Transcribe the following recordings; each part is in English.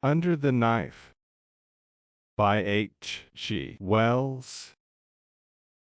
Under the Knife by H. G. Wells.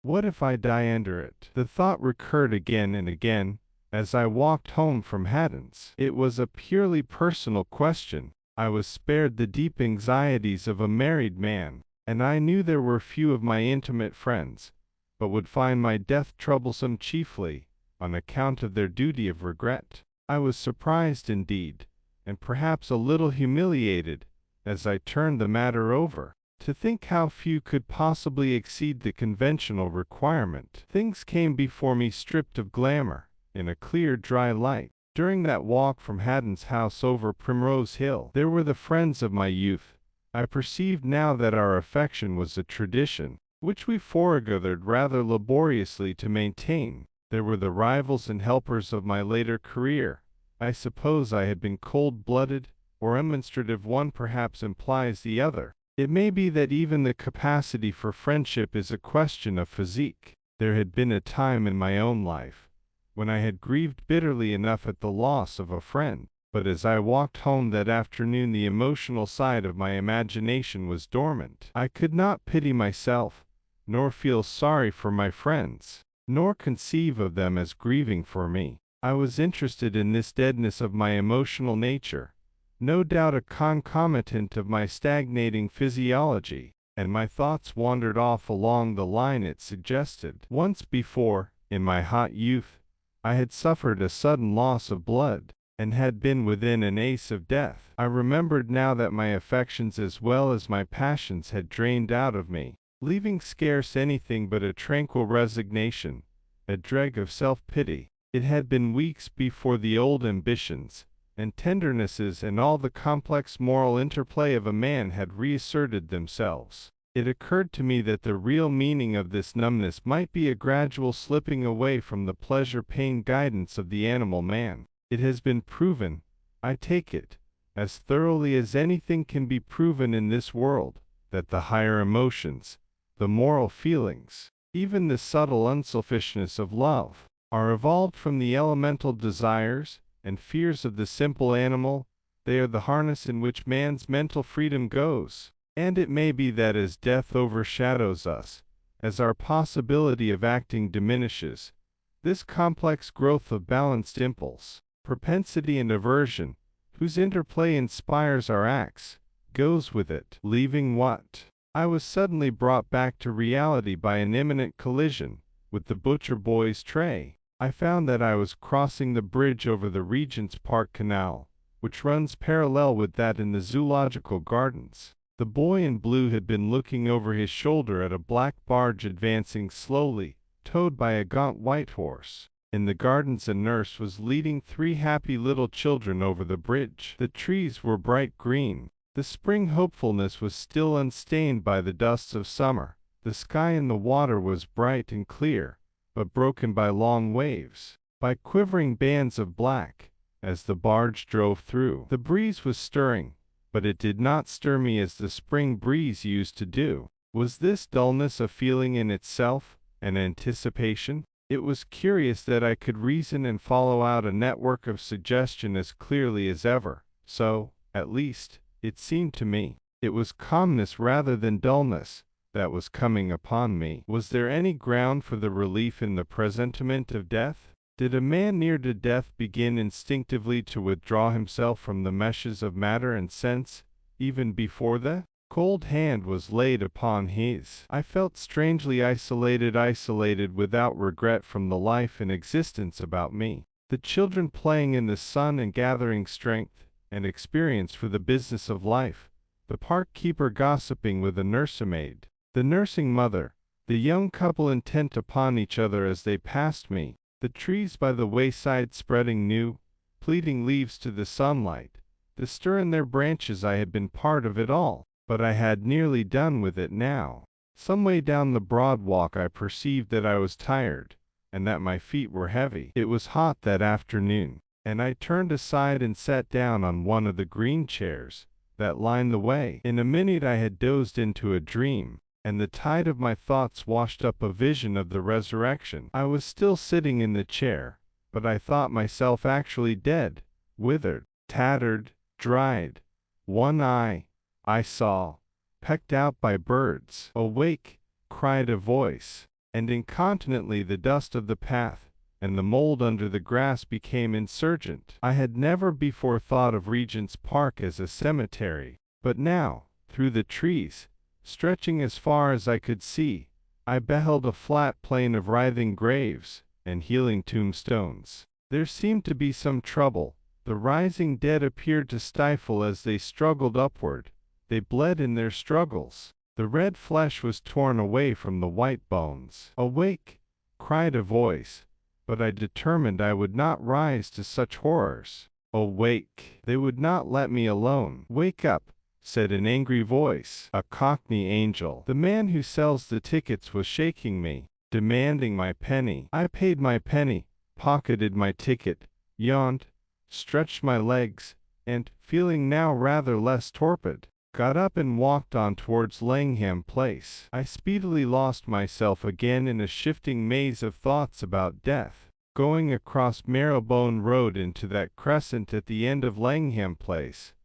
What if I die under it? The thought recurred again and again as I walked home from Haddon's. It was a purely personal question. I was spared the deep anxieties of a married man, and I knew there were few of my intimate friends, but would find my death troublesome chiefly on account of their duty of regret. I was surprised indeed, and perhaps a little humiliated, as I turned the matter over, to think how few could possibly exceed the conventional requirement. Things came before me stripped of glamour, in a clear, dry light. During that walk from Haddon's house over Primrose Hill, there were the friends of my youth. I perceived now that our affection was a tradition, which we foregathered rather laboriously to maintain. There were the rivals and helpers of my later career. I suppose I had been cold-blooded, or undemonstrative. One perhaps implies the other. It may be that even the capacity for friendship is a question of physique. There had been a time in my own life when I had grieved bitterly enough at the loss of a friend, but as I walked home that afternoon the emotional side of my imagination was dormant. I could not pity myself, nor feel sorry for my friends, nor conceive of them as grieving for me. I was interested in this deadness of my emotional nature, no doubt a concomitant of my stagnating physiology, and my thoughts wandered off along the line it suggested. Once before, in my hot youth, I had suffered a sudden loss of blood, and had been within an ace of death. I remembered now that my affections as well as my passions had drained out of me, leaving scarce anything but a tranquil resignation, a dreg of self-pity. It had been weeks before the old ambitions and tendernesses and all the complex moral interplay of a man had reasserted themselves. It occurred to me that the real meaning of this numbness might be a gradual slipping away from the pleasure-pain guidance of the animal man. It has been proven, I take it, as thoroughly as anything can be proven in this world, that the higher emotions, the moral feelings, even the subtle unselfishness of love, are evolved from the elemental desires and fears of the simple animal. They are the harness in which man's mental freedom goes. And it may be that as death overshadows us, as our possibility of acting diminishes, this complex growth of balanced impulse, propensity and aversion, whose interplay inspires our acts, goes with it, leaving what? I was suddenly brought back to reality by an imminent collision with the butcher boy's tray. I found that I was crossing the bridge over the Regent's Park Canal, which runs parallel with that in the Zoological Gardens. The boy in blue had been looking over his shoulder at a black barge advancing slowly, towed by a gaunt white horse. In the gardens a nurse was leading 3 happy little children over the bridge. The trees were bright green. The spring hopefulness was still unstained by the dusts of summer. The sky and the water was bright and clear, but broken by long waves, by quivering bands of black, as the barge drove through. The breeze was stirring, but it did not stir me as the spring breeze used to do. Was this dullness a feeling in itself, an anticipation? It was curious that I could reason and follow out a network of suggestion as clearly as ever. So, at least, it seemed to me. It was calmness rather than dullness that was coming upon me. Was there any ground for the relief in the presentiment of death? Did a man near to death begin instinctively to withdraw himself from the meshes of matter and sense, even before the cold hand was laid upon his? I felt strangely isolated without regret from the life and existence about me. The children playing in the sun and gathering strength and experience for the business of life, the park keeper gossiping with a nursemaid, the nursing mother, the young couple intent upon each other as they passed me, the trees by the wayside spreading new, pleading leaves to the sunlight, the stir in their branches. I had been part of it all, but I had nearly done with it now. Some way down the broad walk I perceived that I was tired, and that my feet were heavy. It was hot that afternoon, and I turned aside and sat down on one of the green chairs that lined the way. In a minute I had dozed into a dream, and the tide of my thoughts washed up a vision of the resurrection. I was still sitting in the chair, but I thought myself actually dead, withered, tattered, dried, One eye, I saw, pecked out by birds. Awake, cried a voice, and incontinently the dust of the path and the mold under the grass became insurgent. I had never before thought of Regent's Park as a cemetery, but now, through the trees, stretching as far as I could see, I beheld a flat plain of writhing graves and healing tombstones. There seemed to be some trouble. The rising dead appeared to stifle as they struggled upward. They bled in their struggles. The red flesh was torn away from the white bones. Awake, cried a voice, but I determined I would not rise to such horrors. Awake, they would not let me alone. Wake up, said an angry voice, a Cockney angel. The man who sells the tickets was shaking me, demanding my penny. I paid my penny, pocketed my ticket, yawned, stretched my legs, and, feeling now rather less torpid, got up and walked on towards Langham Place. I speedily lost myself again in a shifting maze of thoughts about death. Going across Marrowbone Road into that crescent at the end of Langham Place,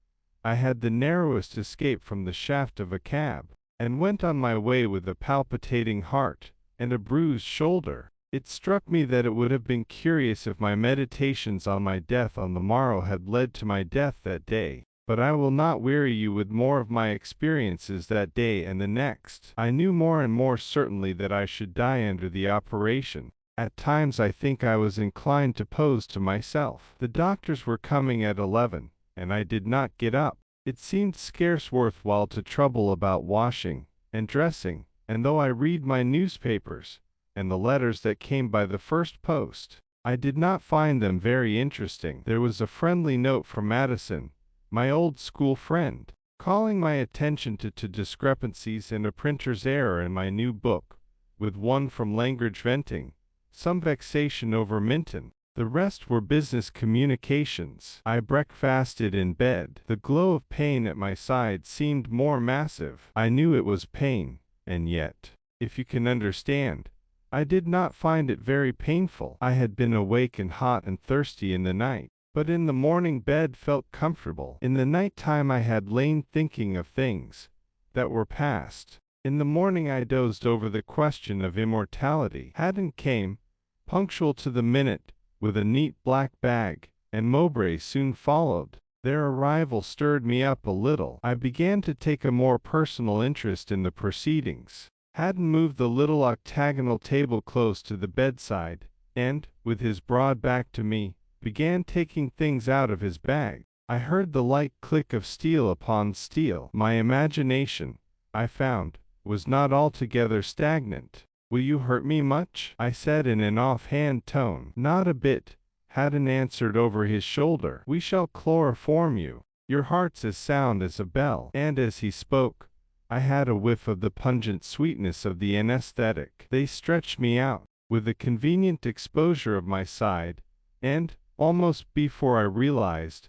I had the narrowest escape from the shaft of a cab, and went on my way with a palpitating heart and a bruised shoulder. It struck me that it would have been curious if my meditations on my death on the morrow had led to my death that day. But I will not weary you with more of my experiences that day and the next. I knew more and more certainly that I should die under the operation. At times I think I was inclined to pose to myself. The doctors were coming at 11, and I did not get up. It seemed scarce worthwhile to trouble about washing and dressing, and though I read my newspapers and the letters that came by the first post, I did not find them very interesting. There was a friendly note from Addison, my old school friend, calling my attention to discrepancies and a printer's error in my new book, with one from Langridge venting some vexation over Minton. The rest were business communications. I breakfasted in bed. The glow of pain at my side seemed more massive. I knew it was pain, and yet, if you can understand, I did not find it very painful. I had been awake and hot and thirsty in the night, but in the morning bed felt comfortable. In the night time I had lain thinking of things that were past. In the morning I dozed over the question of immortality. Haddon came, punctual to the minute, with a neat black bag, and Mowbray soon followed. Their arrival stirred me up a little. I began to take a more personal interest in the proceedings. Haddon moved the little octagonal table close to the bedside, and, with his broad back to me, began taking things out of his bag. I heard the light click of steel upon steel. My imagination, I found, was not altogether stagnant. "Will you hurt me much?" I said in an offhand tone. "Not a bit," Haddon answered over his shoulder. "We shall chloroform you. Your heart's as sound as a bell." And as he spoke, I had a whiff of the pungent sweetness of the anesthetic. They stretched me out, with a convenient exposure of my side, and, almost before I realized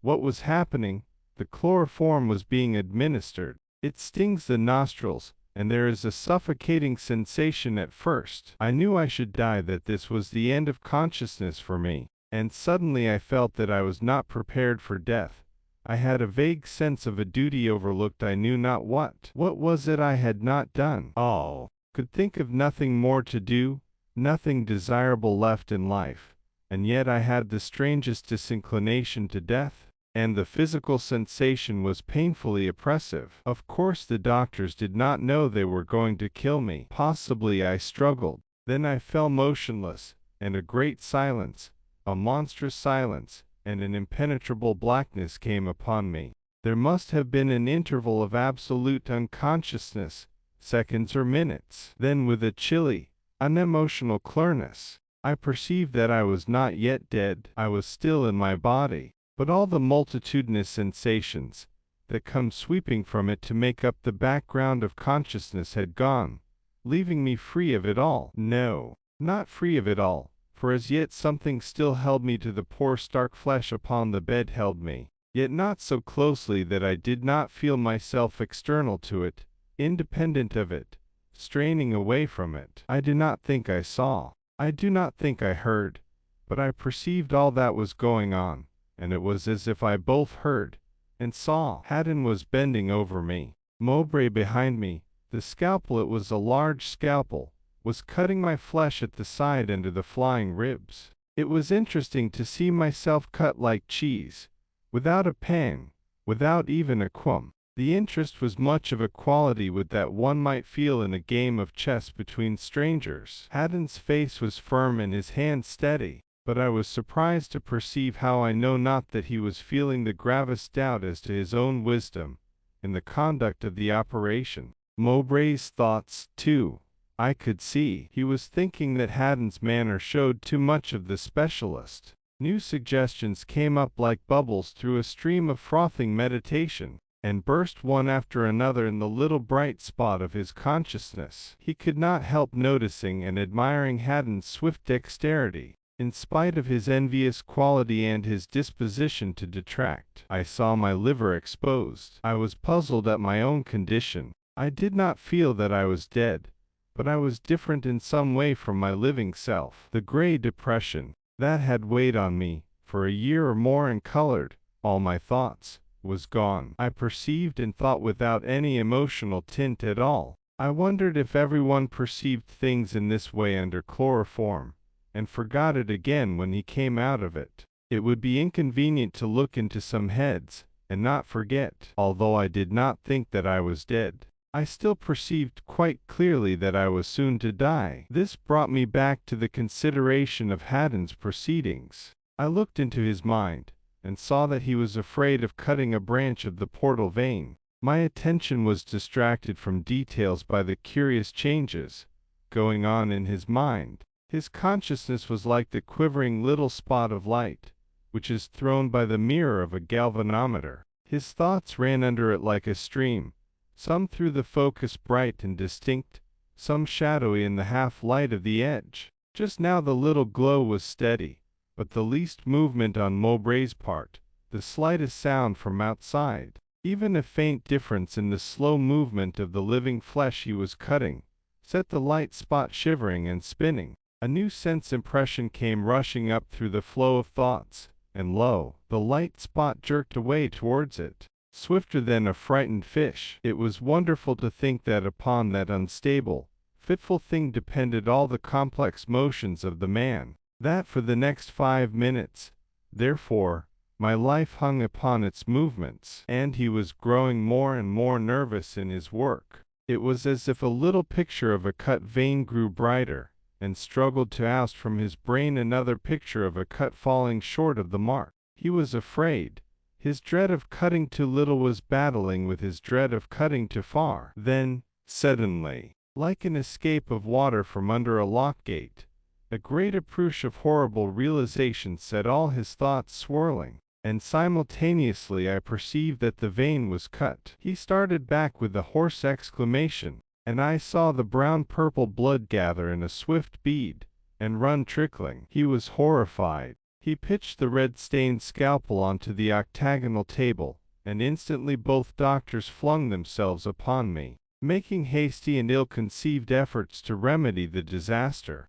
what was happening, the chloroform was being administered. It stings the nostrils, and there is a suffocating sensation at first. I knew I should die, that this was the end of consciousness for me, and suddenly I felt that I was not prepared for death. I had a vague sense of a duty overlooked, I knew not what. What was it I had not done? Oh, could think of nothing more to do, nothing desirable left in life, and yet I had the strangest disinclination to death, and the physical sensation was painfully oppressive. Of course the doctors did not know they were going to kill me. Possibly I struggled. Then I fell motionless, and a great silence, a monstrous silence, and an impenetrable blackness came upon me. There must have been an interval of absolute unconsciousness, seconds or minutes. Then with a chilly, unemotional clearness, I perceived that I was not yet dead. I was still in my body. But all the multitudinous sensations that come sweeping from it to make up the background of consciousness had gone, leaving me free of it all. No, not free of it all, for as yet something still held me to the poor stark flesh upon the bed held me, yet not so closely that I did not feel myself external to it, independent of it, straining away from it. I do not think I saw, I do not think I heard, but I perceived all that was going on. And it was as if I both heard and saw Haddon was bending over me. Mowbray behind me, the scalpel, it was a large scalpel, was cutting my flesh at the side under the flying ribs. It was interesting to see myself cut like cheese, without a pang, without even a qualm. The interest was much of a quality with that one might feel in a game of chess between strangers. Haddon's face was firm and his hand steady, but I was surprised to perceive how I know not that he was feeling the gravest doubt as to his own wisdom in the conduct of the operation. Mowbray's thoughts, too, I could see. He was thinking that Haddon's manner showed too much of the specialist. New suggestions came up like bubbles through a stream of frothing meditation, and burst one after another in the little bright spot of his consciousness. He could not help noticing and admiring Haddon's swift dexterity, in spite of his envious quality and his disposition to detract. I saw my liver exposed. I was puzzled at my own condition. I did not feel that I was dead, but I was different in some way from my living self. The gray depression that had weighed on me for a year or more and colored all my thoughts was gone. I perceived and thought without any emotional tint at all. I wondered if everyone perceived things in this way under chloroform, and forgot it again when he came out of it. It would be inconvenient to look into some heads, and not forget. Although I did not think that I was dead, I still perceived quite clearly that I was soon to die. This brought me back to the consideration of Haddon's proceedings. I looked into his mind, and saw that he was afraid of cutting a branch of the portal vein. My attention was distracted from details by the curious changes going on in his mind. His consciousness was like the quivering little spot of light, which is thrown by the mirror of a galvanometer. His thoughts ran under it like a stream, some through the focus bright and distinct, some shadowy in the half-light of the edge. Just now the little glow was steady, but the least movement on Mowbray's part, the slightest sound from outside, even a faint difference in the slow movement of the living flesh he was cutting, set the light spot shivering and spinning. A new sense impression came rushing up through the flow of thoughts, and lo, the light spot jerked away towards it, swifter than a frightened fish. It was wonderful to think that upon that unstable, fitful thing depended all the complex motions of the man, that for the next 5 minutes, therefore, my life hung upon its movements, and he was growing more and more nervous in his work. It was as if a little picture of a cut vein grew brighter, and struggled to oust from his brain another picture of a cut falling short of the mark. He was afraid. His dread of cutting too little was battling with his dread of cutting too far. Then, suddenly, like an escape of water from under a lock gate, a great approach of horrible realization set all his thoughts swirling, and simultaneously I perceived that the vein was cut. He started back with a hoarse exclamation, and I saw the brown-purple blood gather in a swift bead, and run trickling. He was horrified. He pitched the red-stained scalpel onto the octagonal table, and instantly both doctors flung themselves upon me, making hasty and ill-conceived efforts to remedy the disaster.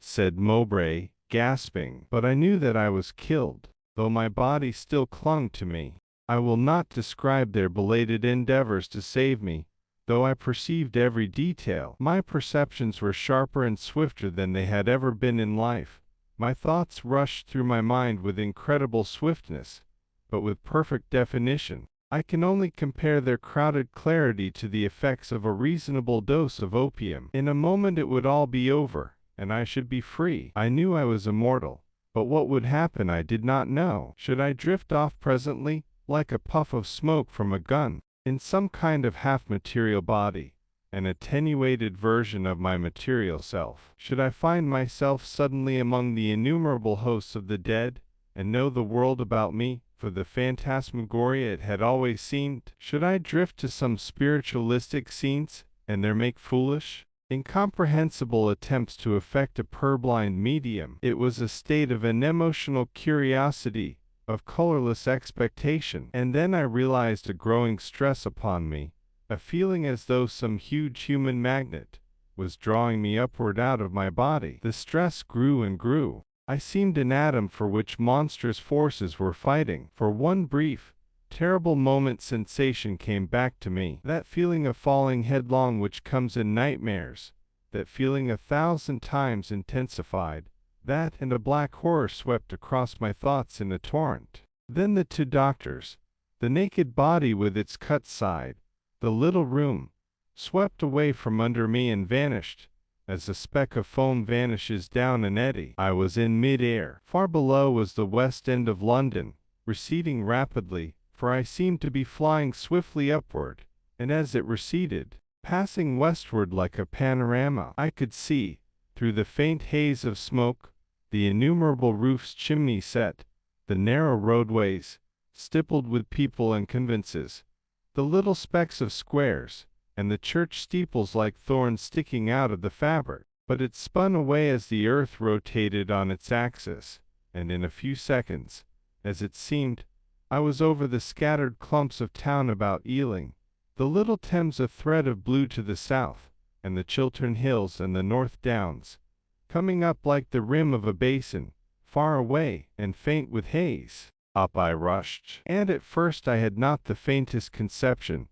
Said Mowbray, gasping, but I knew that I was killed, though my body still clung to me. I will not describe their belated endeavors to save me, though I perceived every detail. My perceptions were sharper and swifter than they had ever been in life. My thoughts rushed through my mind with incredible swiftness, but with perfect definition. I can only compare their crowded clarity to the effects of a reasonable dose of opium. In a moment it would all be over, and I should be free. I knew I was immortal, but what would happen I did not know. Should I drift off presently, like a puff of smoke from a gun, in some kind of half-material body, an attenuated version of my material self? Should I find myself suddenly among the innumerable hosts of the dead, and know the world about me for the phantasmagoria it had always seemed? Should I drift to some spiritualistic scenes, and there make foolish, incomprehensible attempts to effect a purblind medium? It was a state of unemotional curiosity, of colorless expectation. And then I realized a growing stress upon me, a feeling as though some huge human magnet was drawing me upward out of my body. The stress grew and grew. I seemed an atom for which monstrous forces were fighting. For one brief, terrible moment sensation came back to me. That feeling of falling headlong which comes in nightmares, that feeling 1,000 times intensified, that and a black horror swept across my thoughts in a torrent. Then the two doctors, the naked body with its cut side, the little room, swept away from under me and vanished, as a speck of foam vanishes down an eddy. I was in mid-air. Far below was the West End of London, receding rapidly, for I seemed to be flying swiftly upward, and as it receded, passing westward like a panorama, I could see, through the faint haze of smoke, the innumerable roofs chimney set, the narrow roadways, stippled with people and convences, the little specks of squares, and the church steeples like thorns sticking out of the fabric. But it spun away as the earth rotated on its axis, and in a few seconds, as it seemed, I was over the scattered clumps of town about Ealing, the little Thames a thread of blue to the south, and the Chiltern Hills and the North Downs, coming up like the rim of a basin, far away and faint with haze. Up I rushed, and at first I had not the faintest conception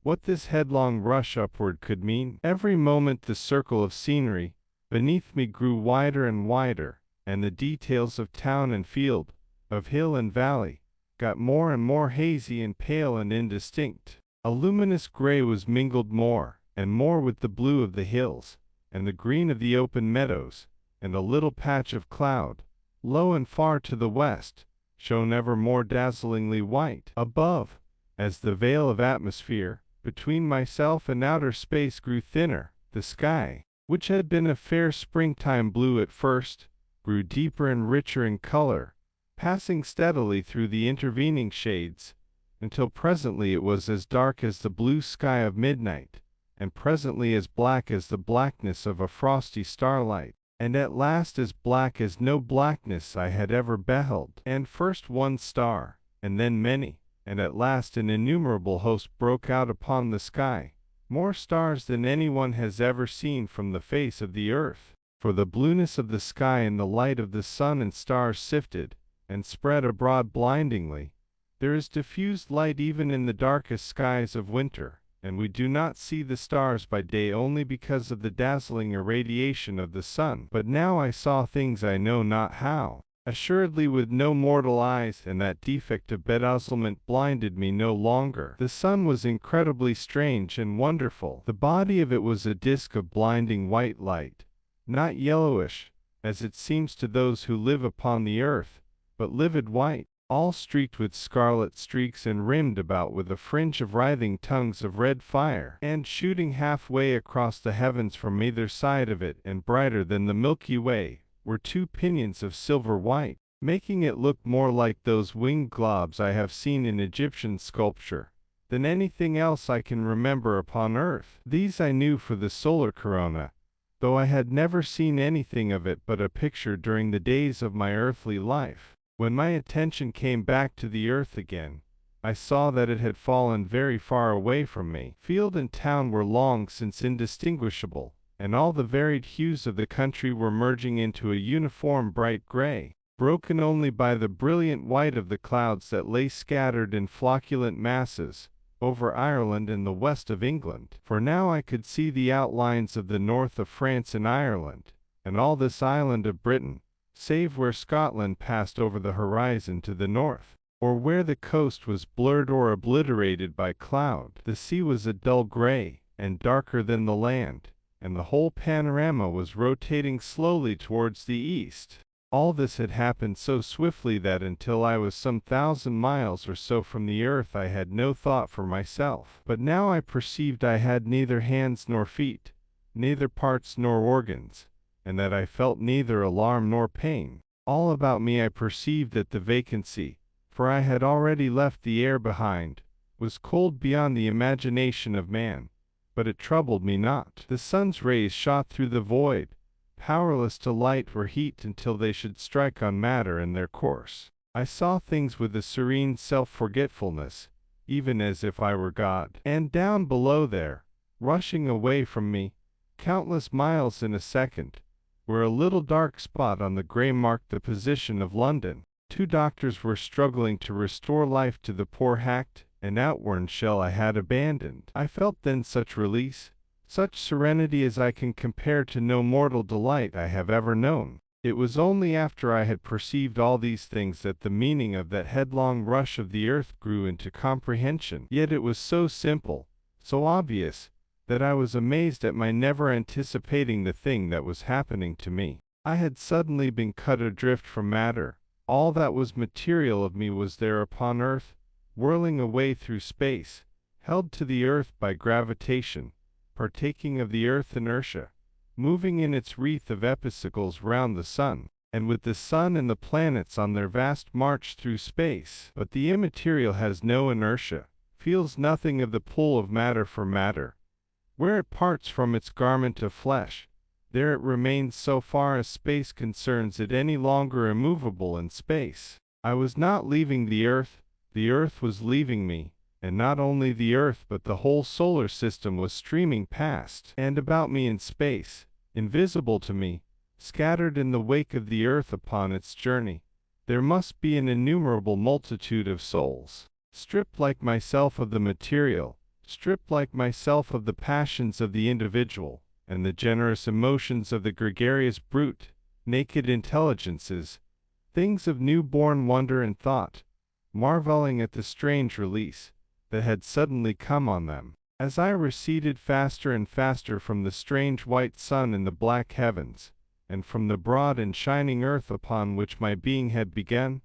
what this headlong rush upward could mean. Every moment the circle of scenery beneath me grew wider and wider, and the details of town and field, of hill and valley, got more and more hazy and pale and indistinct. A luminous gray was mingled more and more with the blue of the hills, and the green of the open meadows, and a little patch of cloud, low and far to the west, shone ever more dazzlingly white. Above, as the veil of atmosphere between myself and outer space grew thinner, the sky, which had been a fair springtime blue at first, grew deeper and richer in color, passing steadily through the intervening shades, until presently it was as dark as the blue sky of midnight, and presently as black as the blackness of a frosty starlight, and at last as black as no blackness I had ever beheld. And first one star, and then many, and at last an innumerable host broke out upon the sky, more stars than anyone has ever seen from the face of the earth. For the blueness of the sky and the light of the sun and stars sifted, and spread abroad blindingly. There is diffused light even in the darkest skies of winter, and we do not see the stars by day only because of the dazzling irradiation of the sun. But now I saw things I know not how, assuredly with no mortal eyes, and that defect of bedazzlement blinded me no longer. The sun was incredibly strange and wonderful. The body of it was a disk of blinding white light, not yellowish, as it seems to those who live upon the earth, but livid white, all streaked with scarlet streaks and rimmed about with a fringe of writhing tongues of red fire, and shooting halfway across the heavens from either side of it, and brighter than the Milky Way, were two pinions of silver white, making it look more like those winged globs I have seen in Egyptian sculpture than anything else I can remember upon earth. These I knew for the solar corona, though I had never seen anything of it but a picture during the days of my earthly life. When my attention came back to the earth again, I saw that it had fallen very far away from me. Field and town were long since indistinguishable, and all the varied hues of the country were merging into a uniform bright gray, broken only by the brilliant white of the clouds that lay scattered in flocculent masses over Ireland and the west of England. For now I could see the outlines of the north of France and Ireland, and all this island of Britain, save where Scotland passed over the horizon to the north, or where the coast was blurred or obliterated by cloud. The sea was a dull gray, and darker than the land, and the whole panorama was rotating slowly towards the east. All this had happened so swiftly that until I was some 1,000 miles or so from the earth I had no thought for myself. But now I perceived I had neither hands nor feet, neither parts nor organs, and that I felt neither alarm nor pain. All about me I perceived that the vacancy, for I had already left the air behind, was cold beyond the imagination of man, but it troubled me not. The sun's rays shot through the void, powerless to light or heat until they should strike on matter in their course. I saw things with a serene self-forgetfulness, even as if I were God. And down below there, rushing away from me, countless miles in a second, where a little dark spot on the gray marked the position of London. 2 doctors were struggling to restore life to the poor hacked and outworn shell I had abandoned. I felt then such release, such serenity as I can compare to no mortal delight I have ever known. It was only after I had perceived all these things that the meaning of that headlong rush of the earth grew into comprehension. Yet it was so simple, so obvious, that I was amazed at my never anticipating the thing that was happening to me. I had suddenly been cut adrift from matter. All that was material of me was there upon earth, whirling away through space, held to the earth by gravitation, partaking of the earth inertia, moving in its wreath of epicicles round the sun, and with the sun and the planets on their vast march through space. But the immaterial has no inertia, feels nothing of the pull of matter for matter. Where it parts from its garment of flesh, there it remains so far as space concerns it, any longer immovable in space. I was not leaving the earth was leaving me, and not only the earth but the whole solar system was streaming past and about me in space, invisible to me, scattered in the wake of the earth upon its journey. There must be an innumerable multitude of souls, stripped like myself of the material, stripped like myself of the passions of the individual, and the generous emotions of the gregarious brute, naked intelligences, things of new-born wonder and thought, marveling at the strange release that had suddenly come on them. As I receded faster and faster from the strange white sun in the black heavens, and from the broad and shining earth upon which my being had begun,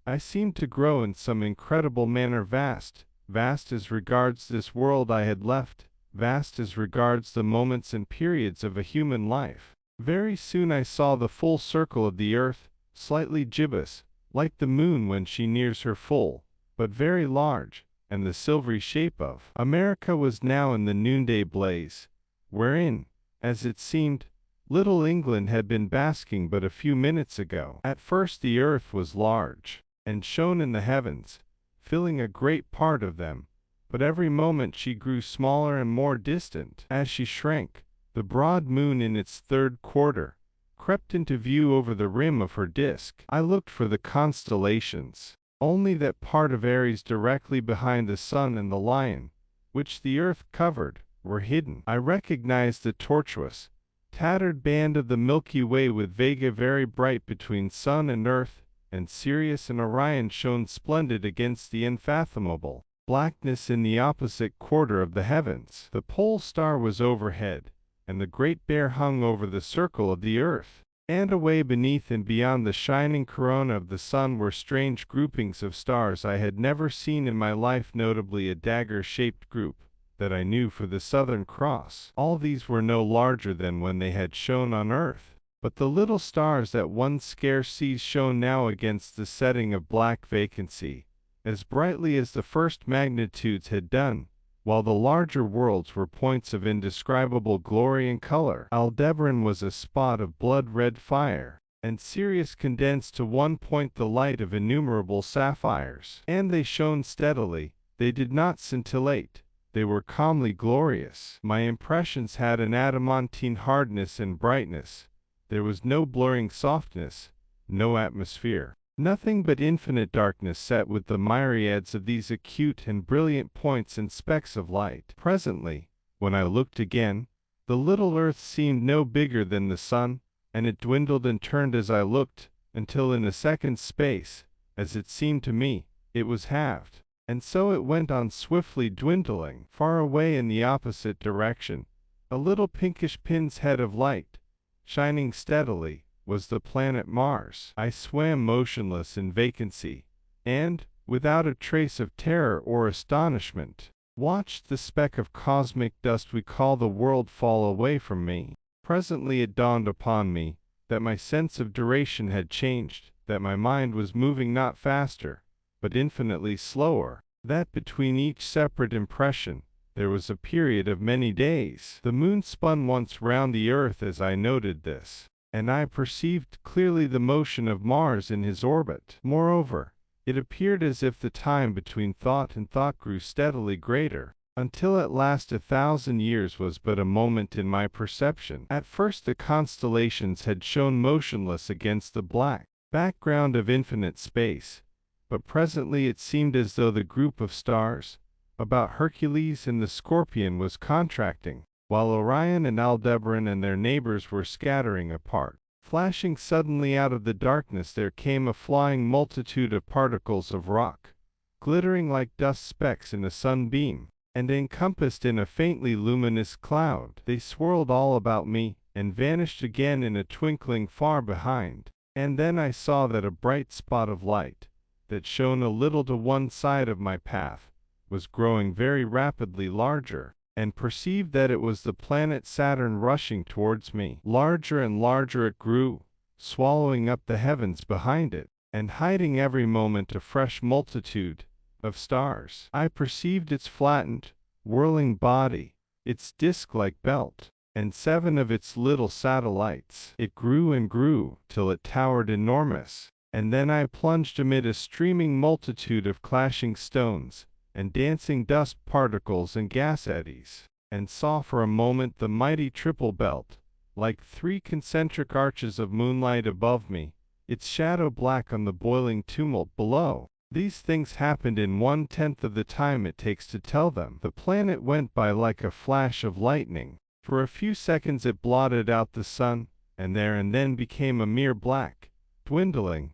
I seemed to grow in some incredible manner vast, vast as regards this world I had left, vast as regards the moments and periods of a human life. Very soon I saw the full circle of the earth, slightly gibbous, like the moon when she nears her full, but very large, and the silvery shape of America was now in the noonday blaze, wherein, as it seemed, little England had been basking but a few minutes ago. At first the earth was large, and shone in the heavens, filling a great part of them, but every moment she grew smaller and more distant. As she shrank, the broad moon in its third quarter crept into view over the rim of her disk. I looked for the constellations. Only that part of Aries directly behind the sun and the lion, which the earth covered, were hidden. I recognized the tortuous, tattered band of the Milky Way with Vega very bright between sun and earth, and Sirius and Orion shone splendid against the unfathomable blackness in the opposite quarter of the heavens. The pole star was overhead, and the Great Bear hung over the circle of the earth. And away beneath and beyond the shining corona of the sun were strange groupings of stars I had never seen in my life, notably a dagger-shaped group that I knew for the Southern Cross. All these were no larger than when they had shone on earth, but the little stars that one scarce sees shone now against the setting of black vacancy, as brightly as the first magnitudes had done, while the larger worlds were points of indescribable glory and color. Aldebaran was a spot of blood-red fire, and Sirius condensed to one point the light of innumerable sapphires. And they shone steadily, they did not scintillate, they were calmly glorious. My impressions had an adamantine hardness and brightness. There was no blurring softness, no atmosphere. Nothing but infinite darkness set with the myriads of these acute and brilliant points and specks of light. Presently, when I looked again, the little earth seemed no bigger than the sun, and it dwindled and turned as I looked, until in a second's space, as it seemed to me, it was halved. And so it went on swiftly dwindling. Far away in the opposite direction, a little pinkish pin's head of light, shining steadily, was the planet Mars. I swam motionless in vacancy, and, without a trace of terror or astonishment, watched the speck of cosmic dust we call the world fall away from me. Presently it dawned upon me that my sense of duration had changed, that my mind was moving not faster, but infinitely slower, that between each separate impression there was a period of many days. The moon spun once round the earth as I noted this, and I perceived clearly the motion of Mars in his orbit. Moreover, it appeared as if the time between thought and thought grew steadily greater, until at last 1,000 years was but a moment in my perception. At first the constellations had shone motionless against the black, background of infinite space, but presently it seemed as though the group of stars about Hercules and the Scorpion was contracting, while Orion and Aldebaran and their neighbors were scattering apart. Flashing suddenly out of the darkness there came a flying multitude of particles of rock, glittering like dust specks in a sunbeam, and encompassed in a faintly luminous cloud. They swirled all about me, and vanished again in a twinkling far behind. And then I saw that a bright spot of light, that shone a little to one side of my path, was growing very rapidly larger, and perceived that it was the planet Saturn rushing towards me. Larger and larger it grew, swallowing up the heavens behind it, and hiding every moment a fresh multitude of stars. I perceived its flattened, whirling body, its disk-like belt, and 7 of its little satellites. It grew and grew, till it towered enormous, and then I plunged amid a streaming multitude of clashing stones, and dancing dust particles and gas eddies, and saw for a moment the mighty triple belt, like 3 concentric arches of moonlight above me, its shadow black on the boiling tumult below. These things happened in 1/10 of the time it takes to tell them. The planet went by like a flash of lightning. For a few seconds it blotted out the sun, and there and then became a mere black, dwindling,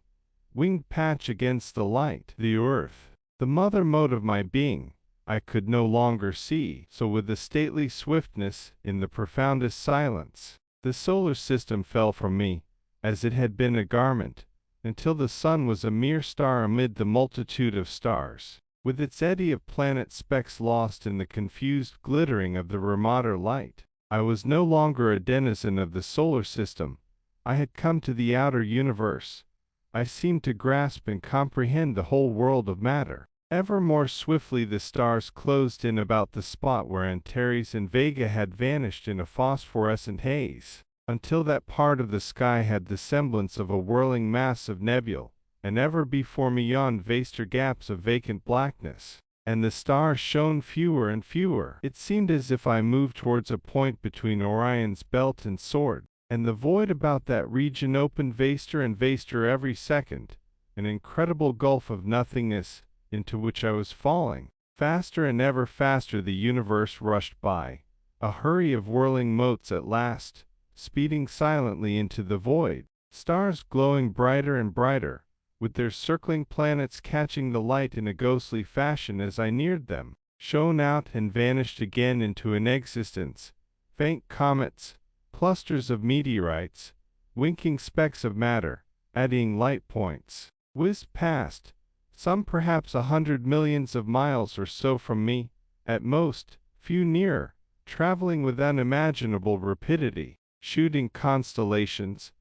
winged patch against the light. The earth, the mother mode of my being, I could no longer see. So with a stately swiftness, in the profoundest silence, the solar system fell from me, as it had been a garment, until the sun was a mere star amid the multitude of stars, with its eddy of planet specks lost in the confused glittering of the remoter light. I was no longer a denizen of the solar system. I had come to the outer universe. I seemed to grasp and comprehend the whole world of matter. Ever more swiftly the stars closed in about the spot where Antares and Vega had vanished in a phosphorescent haze, until that part of the sky had the semblance of a whirling mass of nebulae, and ever before me yawned vaster gaps of vacant blackness, and the stars shone fewer and fewer. It seemed as if I moved towards a point between Orion's belt and sword, and the void about that region opened vaster and vaster every second, an incredible gulf of nothingness, into which I was falling. Faster and ever faster the universe rushed by, a hurry of whirling motes at last, speeding silently into the void, stars glowing brighter and brighter, with their circling planets catching the light in a ghostly fashion as I neared them, shone out and vanished again into inexistence. Faint comets, clusters of meteorites, winking specks of matter, eddying light points, whizzed past, some perhaps 100 millions of miles or so from me, at most, few nearer, traveling with unimaginable rapidity, shooting constellations,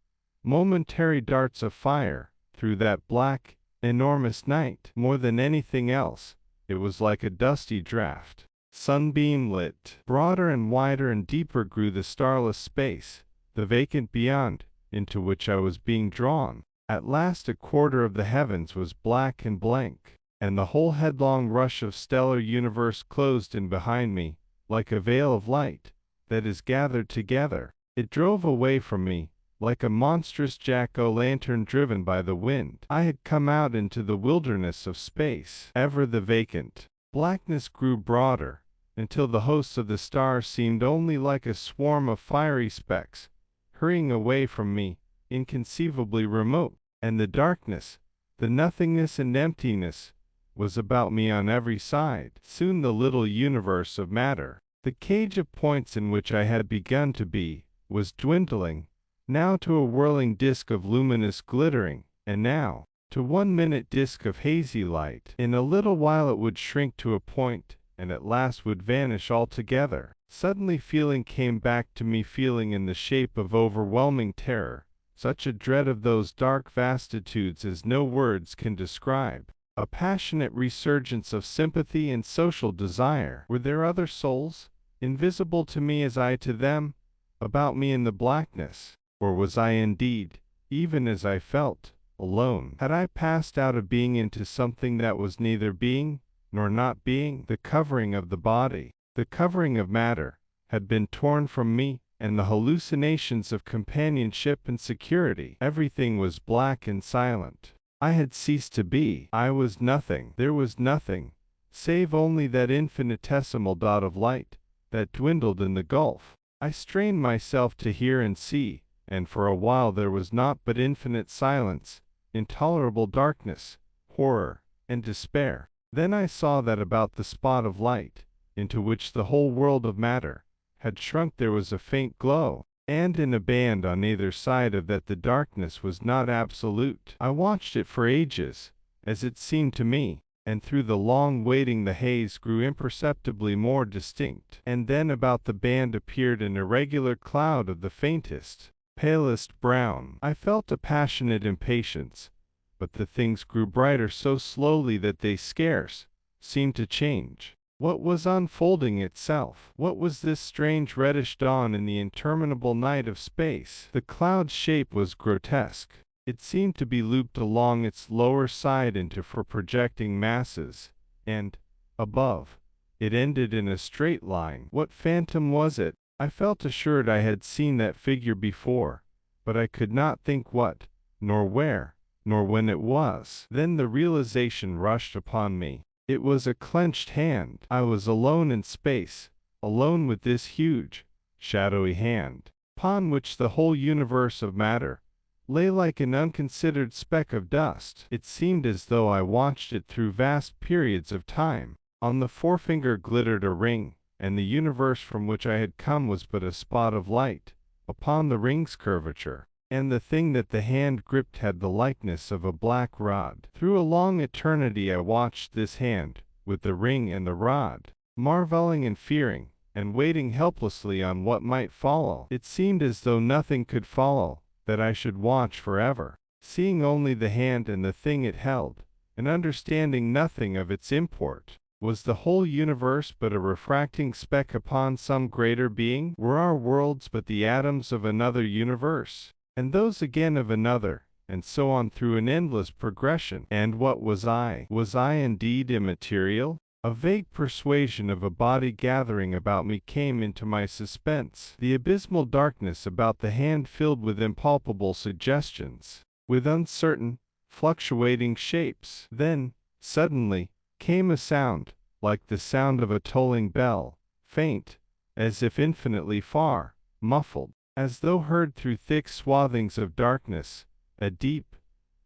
momentary darts of fire, through that black, enormous night. More than anything else, it was like a dusty draught, sunbeam lit. Broader and wider and deeper grew the starless space, the vacant beyond, into which I was being drawn. At last a quarter of the heavens was black and blank, and the whole headlong rush of stellar universe closed in behind me, like a veil of light that is gathered together. It drove away from me, like a monstrous jack-o'-lantern driven by the wind. I had come out into the wilderness of space. Ever the vacant blackness grew broader, until the hosts of the stars seemed only like a swarm of fiery specks, hurrying away from me, inconceivably remote, and the darkness, the nothingness and emptiness, was about me on every side. Soon the little universe of matter, the cage of points in which I had begun to be, was dwindling, now to a whirling disk of luminous glittering, and now to 1-minute disk of hazy light. In a little while it would shrink to a point, and at last would vanish altogether. Suddenly feeling came back to me, feeling in the shape of overwhelming terror, such a dread of those dark vastitudes as no words can describe, a passionate resurgence of sympathy and social desire. Were there other souls, invisible to me as I to them, about me in the blackness? Or was I indeed, even as I felt, alone? Had I passed out of being into something that was neither being nor not being? The covering of the body, the covering of matter, had been torn from me, and the hallucinations of companionship and security. Everything was black and silent. I had ceased to be. I was nothing. There was nothing, save only that infinitesimal dot of light that dwindled in the gulf. I strained myself to hear and see, and for a while there was naught but infinite silence, intolerable darkness, horror, and despair. Then I saw that about the spot of light, into which the whole world of matter had shrunk, there was a faint glow, and in a band on either side of that the darkness was not absolute. I watched it for ages, as it seemed to me, and through the long waiting the haze grew imperceptibly more distinct, and then about the band appeared an irregular cloud of the faintest, palest brown. I felt a passionate impatience, but the things grew brighter so slowly that they scarce seemed to change. What was unfolding itself? What was this strange reddish dawn in the interminable night of space? The cloud's shape was grotesque. It seemed to be looped along its lower side into four projecting masses, and, above, it ended in a straight line. What phantom was it? I felt assured I had seen that figure before, but I could not think what, nor where, nor when it was. Then the realization rushed upon me. It was a clenched hand. I was alone in space, alone with this huge, shadowy hand, upon which the whole universe of matter lay like an unconsidered speck of dust. It seemed as though I watched it through vast periods of time. On the forefinger glittered a ring, and the universe from which I had come was but a spot of light upon the ring's curvature, and the thing that the hand gripped had the likeness of a black rod. Through a long eternity I watched this hand, with the ring and the rod, marveling and fearing, and waiting helplessly on what might follow. It seemed as though nothing could follow, that I should watch forever, seeing only the hand and the thing it held, and understanding nothing of its import. Was the whole universe but a refracting speck upon some greater being? Were our worlds but the atoms of another universe, and those again of another, and so on through an endless progression? And what was I? Was I indeed immaterial? A vague persuasion of a body gathering about me came into my suspense. The abysmal darkness about the hand filled with impalpable suggestions, with uncertain, fluctuating shapes. Then, suddenly, came a sound, like the sound of a tolling bell, faint, as if infinitely far, muffled, as though heard through thick swathings of darkness, a deep,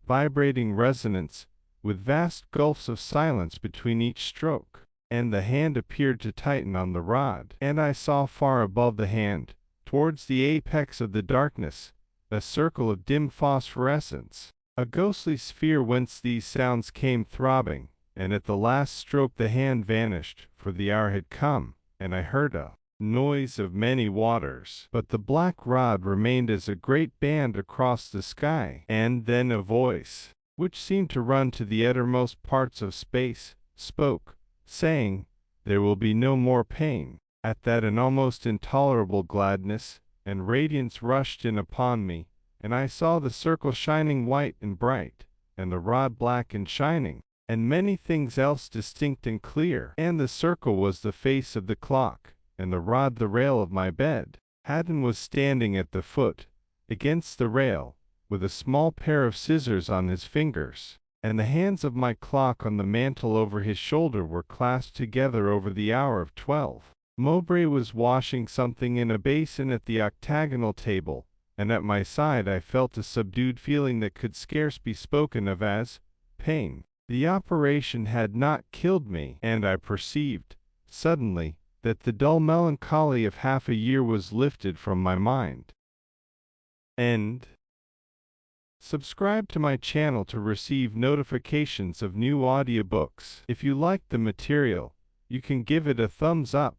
vibrating resonance, with vast gulfs of silence between each stroke. And the hand appeared to tighten on the rod, and I saw far above the hand, towards the apex of the darkness, a circle of dim phosphorescence, a ghostly sphere whence these sounds came throbbing, and at the last stroke the hand vanished, for the hour had come, and I heard a noise of many waters. But the black rod remained as a great band across the sky. And then a voice, which seemed to run to the uttermost parts of space, spoke, saying, "There will be no more pain." At that an almost intolerable gladness and radiance rushed in upon me, and I saw the circle shining white and bright, and the rod black and shining, and many things else distinct and clear. And the circle was the face of the clock, and the rod the rail of my bed. Haddon was standing at the foot, against the rail, with a small pair of scissors on his fingers, and the hands of my clock on the mantel over his shoulder were clasped together over the hour of 12. Mowbray was washing something in a basin at the octagonal table, and at my side I felt a subdued feeling that could scarce be spoken of as pain. The operation had not killed me, and I perceived, suddenly, that the dull melancholy of half a year was lifted from my mind. End. Subscribe to my channel to receive notifications of new audiobooks. If you like the material, you can give it a thumbs up